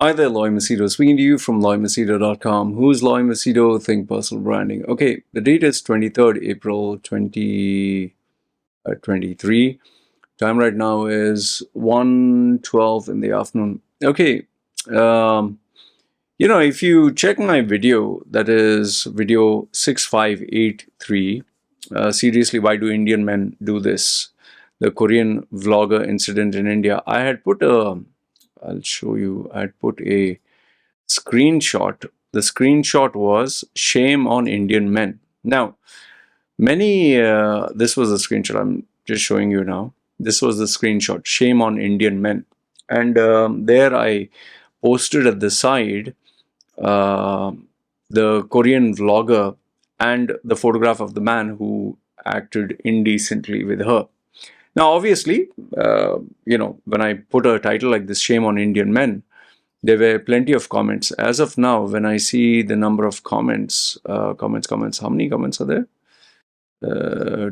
Hi there, Loy Machedo. Speaking to you from loymachedo.com. Who's Loy Machedo? Think Personal Branding. Okay, the date is 23rd April 2023. Time right now is 1:12 in the afternoon. Okay, if you check my video, that is video 6583, seriously, why do Indian men do this? The Korean vlogger incident in India. I'll show you, I had put a screenshot. The screenshot was shame on Indian men. Now, this was the screenshot I'm just showing you now. This was the screenshot, shame on Indian men. And there I posted at the side uh, the Korean vlogger and the photograph of the man who acted indecently with her. Now, obviously, when I put a title like this, shame on Indian men, there were plenty of comments. As of now, when I see the number of comments, how many comments are there?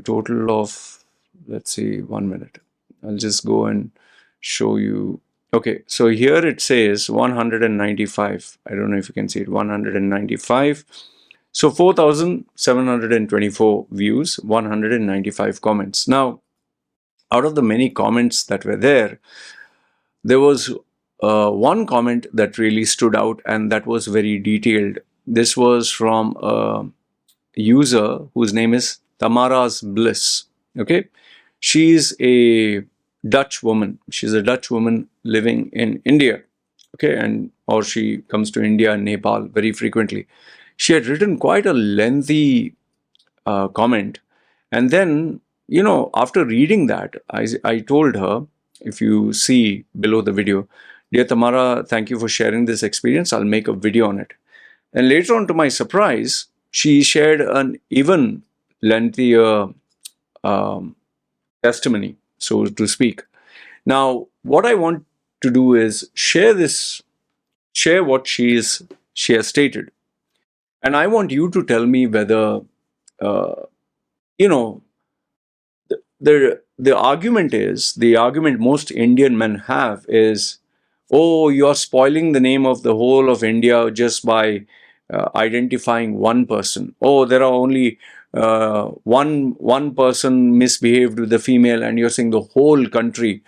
Total of, let's see, 1 minute. I'll just go and show you. Okay, so here it says 195. I don't know if you can see it, 195. So 4,724 views, 195 comments. Now, out of the many comments that were there was one comment that really stood out, and that was very detailed. This was from a user whose name is Tamara's Bliss. Okay, she's a Dutch woman. She's a Dutch woman living in India. Okay, or she comes to India and Nepal very frequently. She had written quite a lengthy comment, and then after reading that, I told her, if you see below the video, dear Tamara, thank you for sharing this experience. I'll make a video on it. And later on, to my surprise, she shared an even lengthier testimony, so to speak. Now, what I want to do is share what she has stated. And I want you to tell me whether, the argument most Indian men have is, oh, you're spoiling the name of the whole of India just by identifying one person. Oh, there are only one person misbehaved with the female, and you're saying the whole country.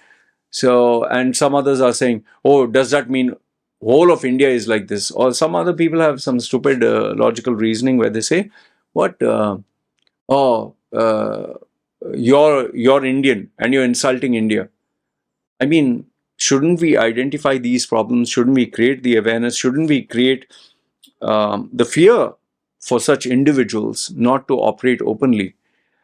So, and some others are saying, oh, does that mean whole of India is like this? Or some other people have some stupid logical reasoning where they say, what? Oh, you're Indian and you're insulting India. I mean, shouldn't we identify these problems? Shouldn't we create the awareness? Shouldn't we create the fear for such individuals not to operate openly?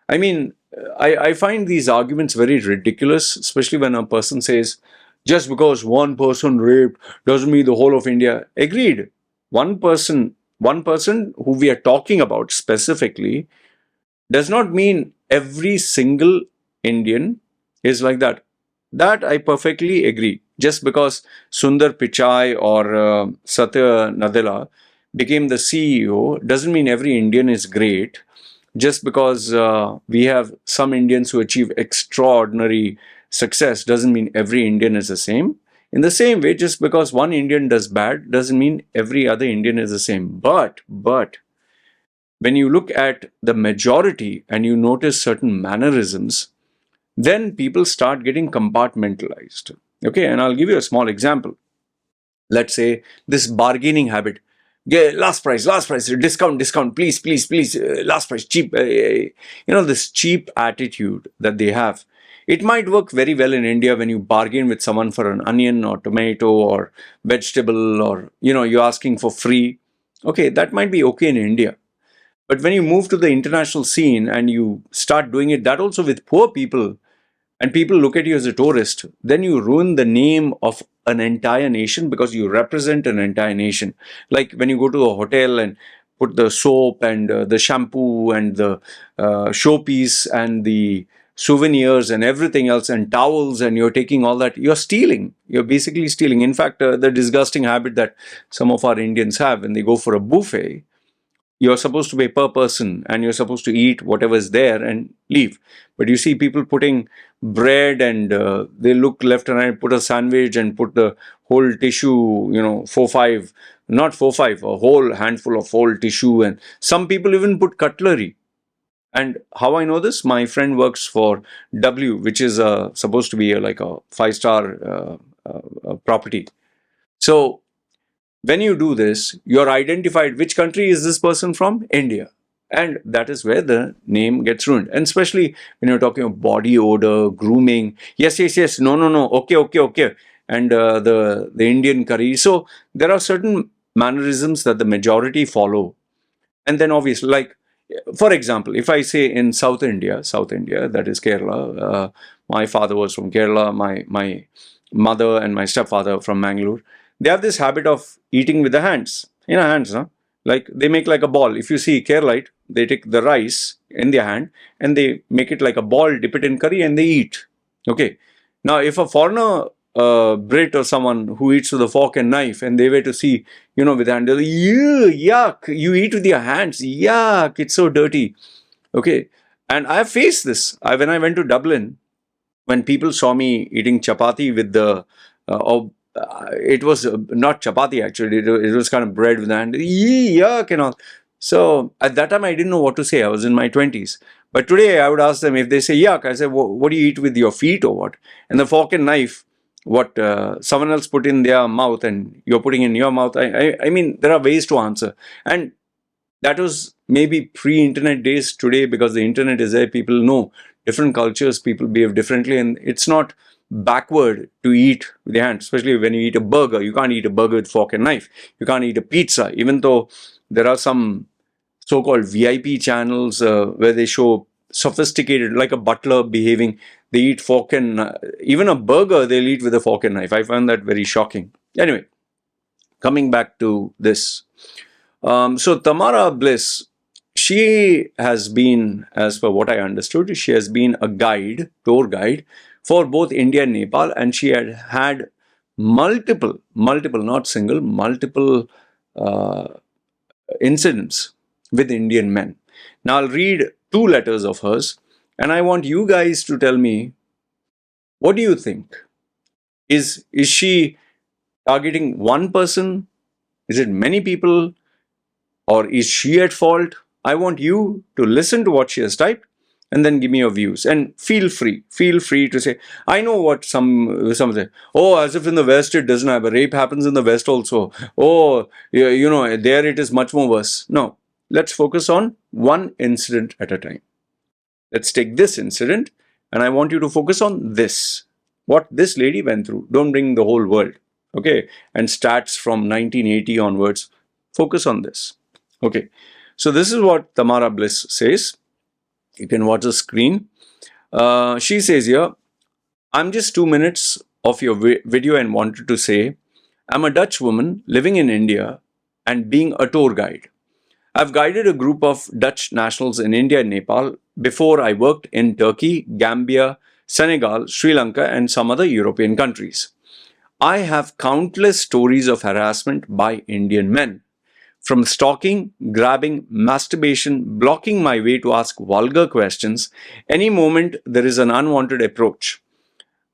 I mean, I find these arguments very ridiculous, especially when a person says, just because one person raped doesn't mean the whole of India. Agreed. One person who we are talking about specifically does not mean every single Indian is like that. That I perfectly agree. Just because Sundar Pichai or Satya Nadella became the CEO doesn't mean every Indian is great. Just because we have some Indians who achieve extraordinary success doesn't mean every Indian is the same. In the same way, just because one Indian does bad doesn't mean every other Indian is the same. But when you look at the majority and you notice certain mannerisms, then people start getting compartmentalized. Okay, and I'll give you a small example. Let's say this bargaining habit. Yeah, last price, discount, please, last price, cheap. This cheap attitude that they have. It might work very well in India when you bargain with someone for an onion or tomato or vegetable, or you're asking for free. Okay, that might be okay in India. But when you move to the international scene and you start doing it, that also with poor people, and people look at you as a tourist, then you ruin the name of an entire nation because you represent an entire nation. Like when you go to a hotel and put the soap and the shampoo and the showpiece and the souvenirs and everything else and towels, and you're taking all that, you're stealing. You're basically stealing. In fact, the disgusting habit that some of our Indians have when they go for a buffet, you're supposed to pay per person and you're supposed to eat whatever's there and leave. But you see people putting bread and they look left and right, put a sandwich and put the whole tissue, 4 5, not 4 5, a whole handful of whole tissue. And some people even put cutlery. And how I know this? My friend works for W, which is supposed to be like a 5-star property. So when you do this, you're identified which country is this person from? India. And that is where the name gets ruined. And especially when you're talking about body odor, grooming. Yes, yes, yes. No, no, no. Okay, okay, okay. And the Indian curry. So there are certain mannerisms that the majority follow. And then obviously, like, for example, if I say in South India, that is Kerala, my father was from Kerala, my mother and my stepfather from Mangalore. They have this habit of eating with the hands, hands, huh? Like they make like a ball. If you see Keralite, they take the rice in their hand and they make it like a ball, dip it in curry, and they eat. Okay. Now, if a foreigner, Brit or someone who eats with a fork and knife, and they were to see, with the hand, they're like, yuck, you eat with your hands, yuck, it's so dirty. Okay. And I faced this. When I went to Dublin, when people saw me eating chapati with it was not chapati actually, it was kind of bread with the hand, yuck and all. So at that time, I didn't know what to say. I was in my 20s. But today, I would ask them if they say yuck, I say, what do you eat with your feet or what? And the fork and knife, what someone else put in their mouth and you're putting in your mouth. I mean, there are ways to answer. And that was maybe pre-internet days. Today, because the internet is there, people know different cultures, people behave differently, and it's not backward to eat with your hands, especially when you eat a burger. You can't eat a burger with fork and knife. You can't eat a pizza, even though there are some so-called VIP channels where they show sophisticated, like a butler behaving. They eat fork and even a burger they'll eat with a fork and knife. I find that very shocking. Anyway, coming back to this. So Tamara Bliss, she has been, as per what I understood, she has been a tour guide for both India and Nepal, and she had multiple, not single, multiple incidents with Indian men. Now I'll read 2 letters of hers, and I want you guys to tell me, what do you think? Is she targeting one person? Is it many people? Or is she at fault? I want you to listen to what she has typed and then give me your views. And feel free to say, I know what some say. Oh, as if in the West it doesn't happen. Rape happens in the West also. Oh, there it is much more worse. No, let's focus on one incident at a time. Let's take this incident and I want you to focus on this. What this lady went through. Don't bring the whole world. Okay. And stats from 1980 onwards. Focus on this. Okay. So this is what Tamara Bliss says. You can watch the screen. She says here, I'm just 2 minutes of your video and wanted to say, I'm a Dutch woman living in India and being a tour guide. I've guided a group of Dutch nationals in India and Nepal before I worked in Turkey, Gambia, Senegal, Sri Lanka, and some other European countries. I have countless stories of harassment by Indian men. From stalking, grabbing, masturbation, blocking my way to ask vulgar questions, any moment there is an unwanted approach.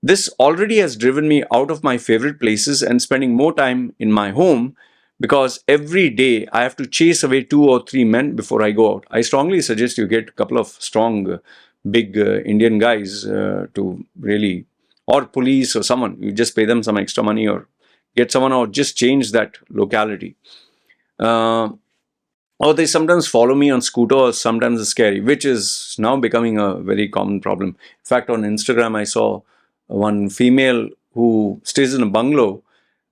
This already has driven me out of my favorite places and spending more time in my home because every day I have to chase away 2 or 3 men before I go out. I strongly suggest you get a couple of strong, big Indian guys to really, or police or someone. You just pay them some extra money or get someone or just change that locality. Or they sometimes follow me on scooter or sometimes it's scary, which is now becoming a very common problem. In fact, on Instagram, I saw one female who stays in a bungalow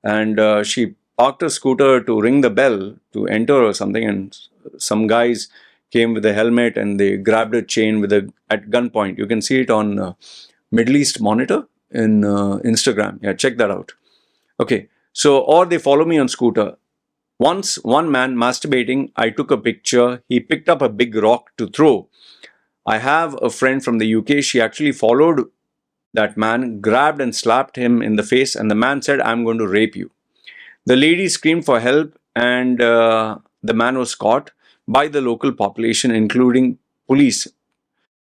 and she parked a scooter to ring the bell to enter or something, and some guys came with a helmet and they grabbed a chain at gunpoint. You can see it on Middle East Monitor in Instagram. Yeah, check that out. Okay, so or they follow me on scooter. Once, one man masturbating, I took a picture. He picked up a big rock to throw. I have a friend from the UK. She actually followed that man, grabbed and slapped him in the face, and the man said, I'm going to rape you. The lady screamed for help and the man was caught. by the local population, including police.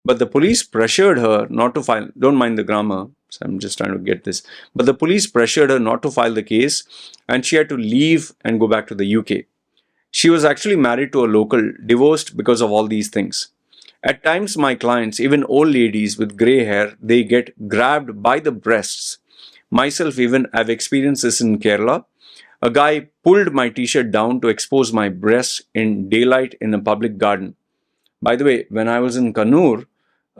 But the police pressured her not to file. Don't mind the grammar. So I'm just trying to get this. But the police pressured her not to file the case, and she had to leave and go back to the UK. She was actually married to a local, divorced because of all these things. At times, my clients, even old ladies with grey hair, they get grabbed by the breasts. Myself, even, I've experienced this in Kerala. A guy pulled my t-shirt down to expose my breasts in daylight in a public garden. By the way, when I was in Kannur,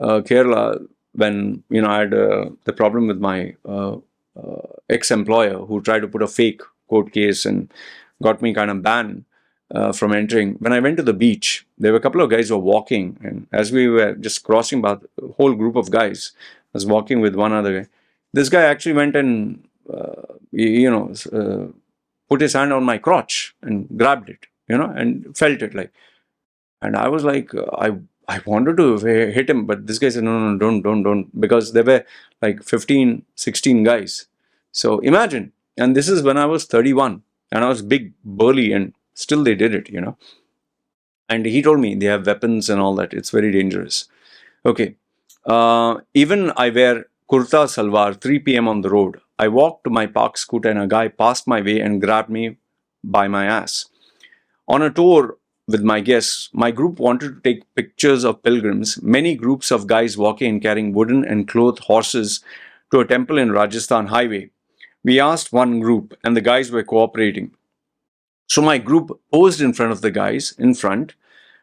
Kerala, when I had the problem with my ex-employer who tried to put a fake court case and got me kind of banned from entering. When I went to the beach, there were a couple of guys who were walking, and as we were just crossing by, a whole group of guys was walking with one other guy. This guy actually went and put his hand on my crotch and grabbed it, and felt it like. And I was like, I wanted to hit him, but this guy said, no, no, don't, because there were like 15, 16 guys. So imagine, and this is when I was 31, and I was big, burly, and still they did it, And he told me they have weapons and all that. It's very dangerous. Okay. Even I wear kurta salwar 3 p.m. on the road. I walked to my park scooter and a guy passed my way and grabbed me by my ass. On a tour with my guests, my group wanted to take pictures of pilgrims, many groups of guys walking and carrying wooden and clothed horses to a temple in Rajasthan highway. We asked one group and the guys were cooperating. So my group posed in front of the guys in front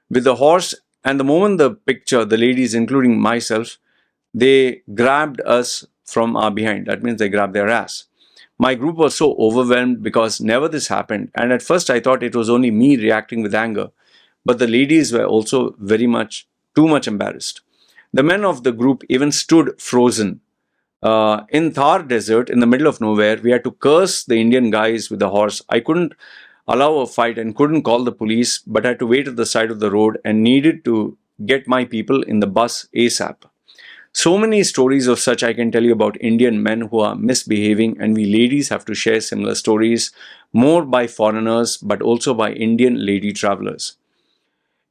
with the horse, and the moment the picture, the ladies, including myself, they grabbed us from our behind. That means they grabbed their ass. My group was so overwhelmed because never this happened, and at first I thought it was only me reacting with anger, but the ladies were also too much embarrassed. The men of the group even stood frozen. In Thar desert, in the middle of nowhere, we had to curse the Indian guys with the horse. I couldn't allow a fight and couldn't call the police, but had to wait at the side of the road and needed to get my people in the bus ASAP. So many stories of such I can tell you about Indian men who are misbehaving, and we ladies have to share similar stories, more by foreigners but also by Indian lady travelers.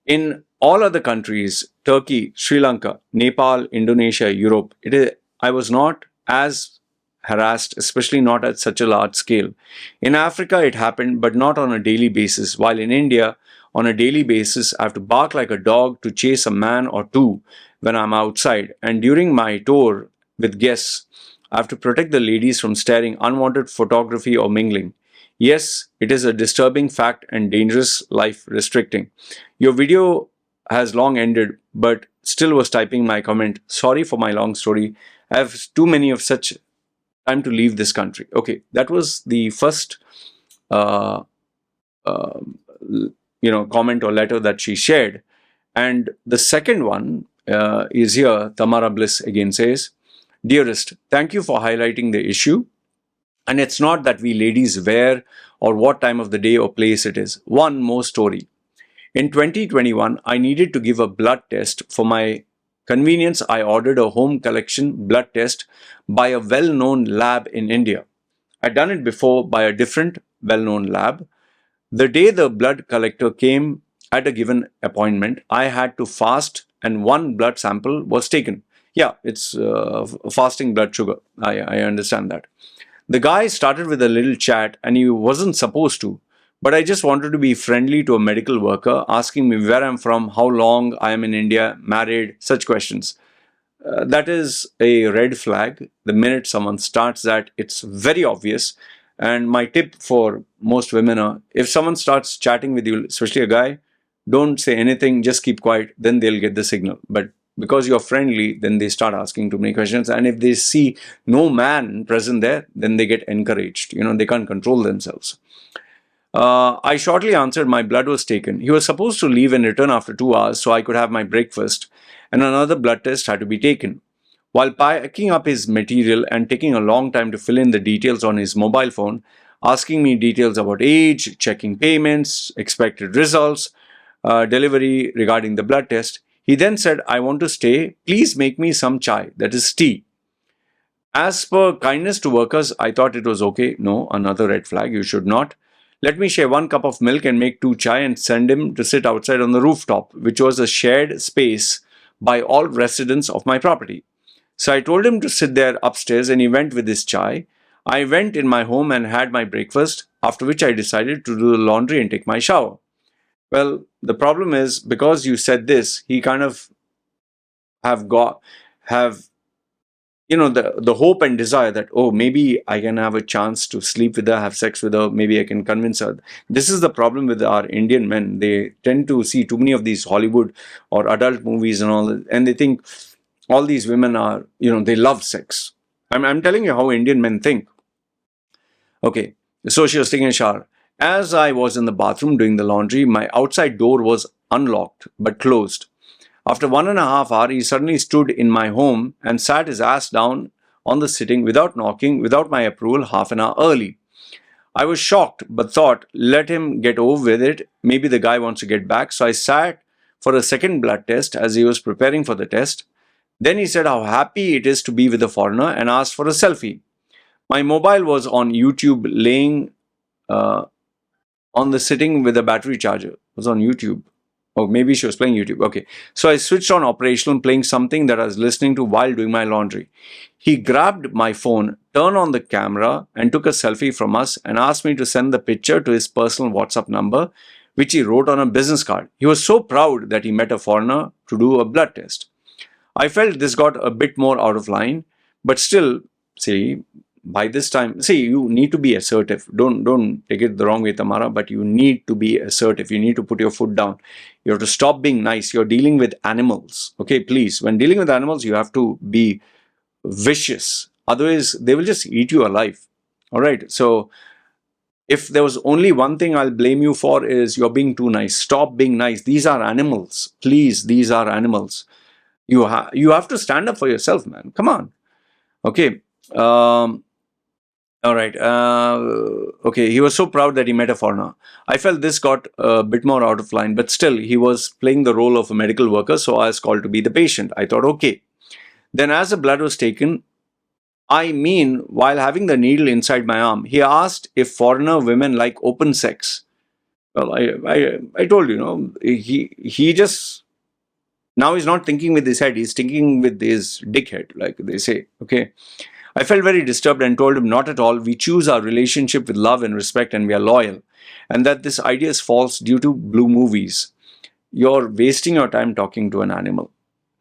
In all other countries, Turkey, Sri Lanka, Nepal, Indonesia, Europe, I was not as harassed, especially not at such a large scale. In Africa, it happened, but not on a daily basis, while in India, on a daily basis, I have to bark like a dog to chase a man or two when I'm outside. And during my tour with guests, I have to protect the ladies from staring, unwanted photography, or mingling. Yes, it is a disturbing fact and dangerous, life restricting. Your video has long ended, but still was typing my comment. Sorry for my long story. I have too many of such. Time to leave this country. Okay, that was the first, uh, uh, comment or letter that she shared. And the second one is here. Tamara Bliss again says, "Dearest, thank you for highlighting the issue. And it's not that we ladies wear or what time of the day or place it is. One more story. In 2021, I needed to give a blood test. For my convenience, I ordered a home collection blood test by a well-known lab in India. I'd done it before by a different well-known lab. The day the blood collector came at a given appointment, I had to fast and one blood sample was taken. Yeah, it's fasting blood sugar. I understand that. The guy started with a little chat and he wasn't supposed to. But I just wanted to be friendly to a medical worker, asking me where I'm from, how long I am in India, married, such questions. That is a red flag. The minute someone starts that, it's very obvious. And my tip for most women are, if someone starts chatting with you, especially a guy, don't say anything, just keep quiet, then they'll get the signal. But because you're friendly, then they start asking too many questions. And if they see no man present there, then they get encouraged. They can't control themselves. I shortly answered my blood was taken. He was supposed to leave and return after 2 hours so I could have my breakfast, and another blood test had to be taken. While packing up his material and taking a long time to fill in the details on his mobile phone, asking me details about age, checking payments, expected results, delivery regarding the blood test, he then said, I want to stay. Please make me some chai, that is tea. As per kindness to workers, I thought it was okay. No, another red flag. You should not. Let me share 1 cup of milk and make 2 chai and send him to sit outside on the rooftop, which was a shared space by all residents of my property. So I told him to sit there upstairs and he went with his chai. I went in my home and had my breakfast, after which I decided to do the laundry and take my shower. Well, the problem is because you said this, he kind of have the hope and desire that, oh, maybe I can have a chance to sleep with her, have sex with her, maybe I can convince her. This is the problem with our Indian men. They tend to see too many of these Hollywood or adult movies and all, and they think all these women are, they love sex. I'm telling you how Indian men think. Okay, so she was taking a shower. As I was in the bathroom doing the laundry, my outside door was unlocked but closed. After 1.5 hours, he suddenly stood in my home and sat his ass down on the sitting without knocking, without my approval, half an hour early. I was shocked, but thought, let him get over with it. Maybe the guy wants to get back. So I sat for a second blood test as he was preparing for the test. Then he said how happy it is to be with a foreigner and asked for a selfie. My mobile was on YouTube, laying uh, on the sitting with a battery charger. It was on YouTube. Oh, maybe she was playing YouTube. Okay. So I switched on operational, playing something that I was listening to while doing my laundry. He grabbed my phone, turned on the camera, and took a selfie from us and asked me to send the picture to his personal WhatsApp number, which he wrote on a business card. He was so proud that he met a foreigner to do a blood test. I felt this got a bit more out of line, but still, see, by this time, see, you need to be assertive. Don't take it the wrong way, Tamara, but you need to be assertive. You need to put your foot down. You have to stop being nice. You're dealing with animals. Okay, please. When dealing with animals, you have to be vicious. Otherwise, they will just eat you alive. All right. So if there was only one thing I'll blame you for is you're being too nice. Stop being nice. These are animals. Please, these are animals. You have to stand up for yourself, man. Come on. Okay. All right. Okay. He was so proud that he met a foreigner. I felt this got a bit more out of line, but still, he was playing the role of a medical worker, so I was called to be the patient. I thought, okay. Then, as the blood was taken, while having the needle inside my arm, he asked if foreigner women like open sex. Well, I told he just now he's not thinking with his head; he's thinking with his dick head, like they say. Okay. I felt very disturbed and told him not at all. We choose our relationship with love and respect and we are loyal. And that this idea is false due to blue movies. You're wasting your time talking to an animal.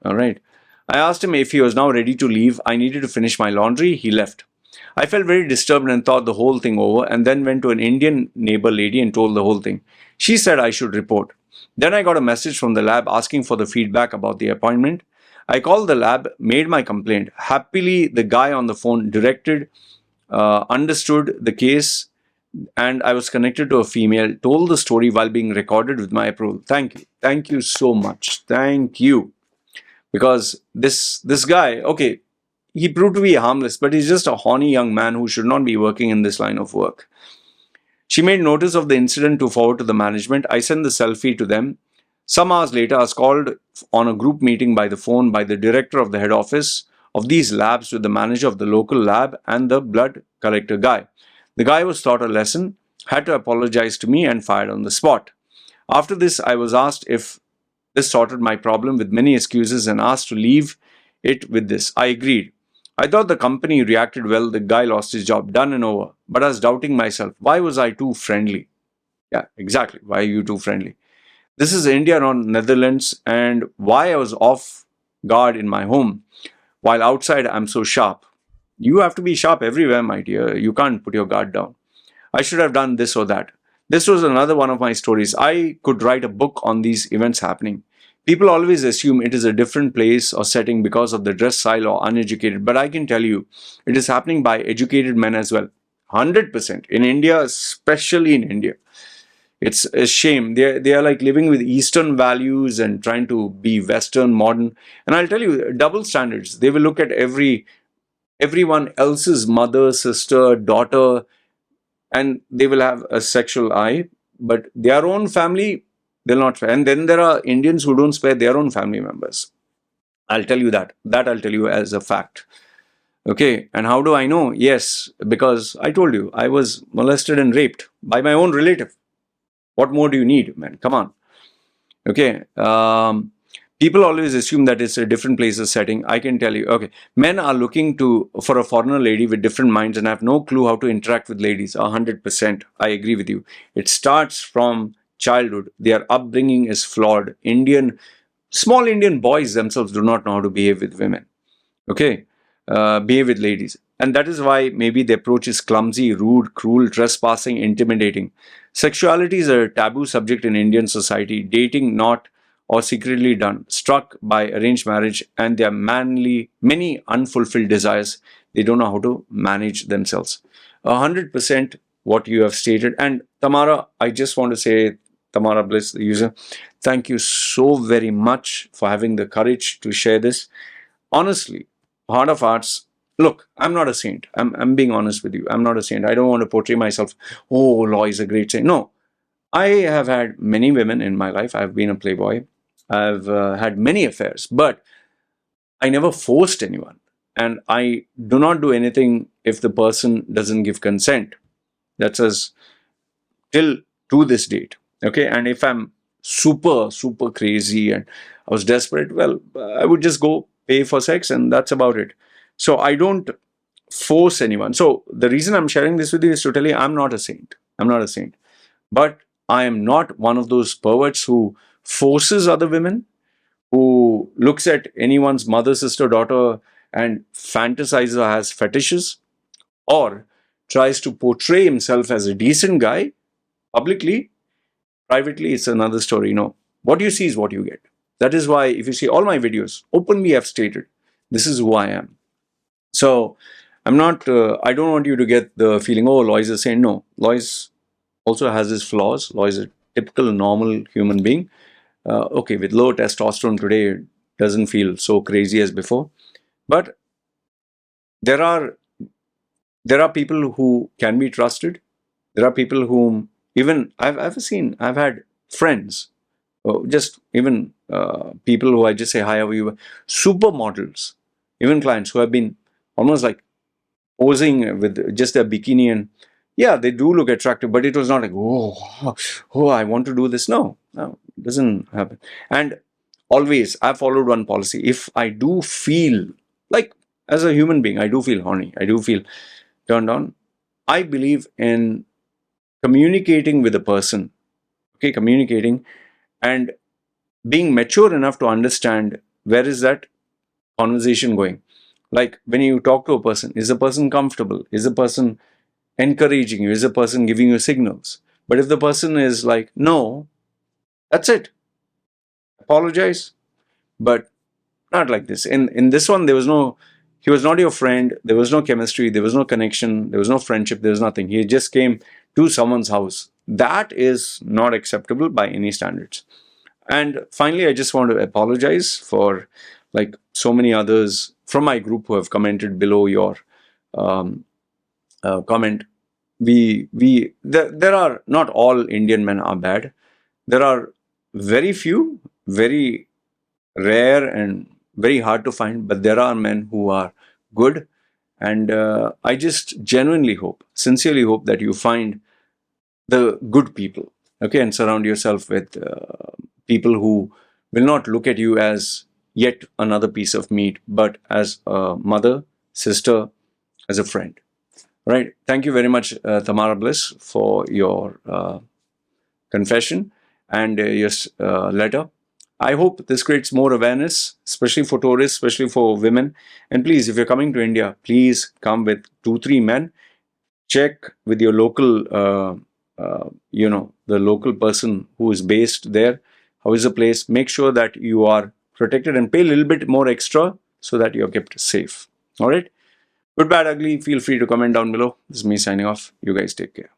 All right. I asked him if he was now ready to leave. I needed to finish my laundry. He left. I felt very disturbed and thought the whole thing over and then went to an Indian neighbor lady and told the whole thing. She said I should report. Then I got a message from the lab asking for the feedback about the appointment. I called the lab, made my complaint. Happily, the guy on the phone understood the case, and I was connected to a female, told the story while being recorded with my approval. Thank you. Thank you so much. Thank you. Because this guy, okay, he proved to be harmless, but he's just a horny young man who should not be working in this line of work. She made notice of the incident to forward to the management. I sent the selfie to them. Some hours later, I was called on a group meeting by the phone by the director of the head office of these labs with the manager of the local lab and the blood collector guy. The guy was taught a lesson, had to apologize to me and fired on the spot. After this, I was asked if this sorted my problem with many excuses and asked to leave it with this. I agreed. I thought the company reacted well. The guy lost his job, done and over. But I was doubting myself. Why was I too friendly? Yeah, exactly. Why are you too friendly? This is India, not Netherlands, and why I was off guard in my home, while outside I'm so sharp. You have to be sharp everywhere, my dear. You can't put your guard down. I should have done this or that. This was another one of my stories. I could write a book on these events happening. People always assume it is a different place or setting because of the dress style or uneducated, but I can tell you, it is happening by educated men as well. 100%. In India, especially in India. It's a shame. They are like living with Eastern values and trying to be Western, modern. And I'll tell you, double standards. They will look at everyone else's mother, sister, daughter, and they will have a sexual eye. But their own family, they'll not spare. And then there are Indians who don't spare their own family members. I'll tell you that. That I'll tell you as a fact. Okay. And how do I know? Yes, because I told you, I was molested and raped. by my own relative. What more do you need, man? Come on. Okay. People always assume that it's a different places setting. I can tell you, okay, men are looking for a foreigner lady with different minds and have no clue how to interact with ladies. 100%. I agree with you. It starts from childhood. Their upbringing is flawed. Small Indian boys themselves do not know how to behave with women. Okay, behave with ladies. And that is why maybe the approach is clumsy, rude, cruel, trespassing, intimidating. Sexuality is a taboo subject in Indian society. Dating not or secretly done, struck by arranged marriage, and their many unfulfilled desires. They don't know how to manage themselves. 100% what you have stated. And Tamara, I just want to say, Tamara Bliss, the user, thank you so very much for having the courage to share this. Honestly, heart of hearts, look, I'm not a saint. I'm being honest with you. I'm not a saint. I don't want to portray myself, oh, Loy is a great saint. No, I have had many women in my life. I've been a playboy. I've had many affairs, but I never forced anyone. And I do not do anything if the person doesn't give consent. That's as till to this date. Okay. And if I'm super, super crazy and I was desperate, well, I would just go pay for sex and that's about it. So I don't force anyone. So the reason I'm sharing this with you is to tell you I'm not a saint. I'm not a saint. But I am not one of those perverts who forces other women, who looks at anyone's mother, sister, daughter and fantasizes or has fetishes, or tries to portray himself as a decent guy publicly. Privately, it's another story. No, what you see is what you get. That is why, if you see all my videos, openly I've stated, this is who I am. So, I'm not, I don't want you to get the feeling, oh, Loy is a saint. No, Loy also has his flaws. Loy is a typical, normal human being. Okay, with low testosterone today, it doesn't feel so crazy as before. But there are people who can be trusted. There are people whom even I've had friends, just even people who I just say hi, how are you, supermodels, even clients who have been almost like posing with just their bikini, and yeah, they do look attractive, but it was not like, oh, I want to do this. No, it doesn't happen. And always, I followed one policy. If I do feel like, as a human being, I do feel horny, I do feel turned on, I believe in communicating with a person, okay, communicating and being mature enough to understand where is that conversation going. Like when you talk to a person, is the person comfortable? Is the person encouraging you? Is the person giving you signals? But if the person is like, no, that's it. Apologize. But not like this. In this one, there was no, he was not your friend. There was no chemistry. There was no connection. There was no friendship. There was nothing. He just came to someone's house. That is not acceptable by any standards. And finally, I just want to apologize for like so many others from my group who have commented below your um, comment. There are, not all Indian men are bad. There are very few, very rare and very hard to find, but there are men who are good. And I just genuinely hope, sincerely hope that you find the good people, okay, and surround yourself with people who will not look at you as yet another piece of meat, but as a mother, sister, as a friend. All right. Thank you very much, Tamara Bliss, for your confession and your letter. I hope this creates more awareness, especially for tourists, especially for women. And please, if you're coming to India, please come with 2-3 men. Check with your local, the local person who is based there. How is the place? Make sure that you are protected and pay a little bit more extra so that you're kept safe. All right. Good, bad, ugly. Feel free to comment down below. This is me signing off. You guys take care.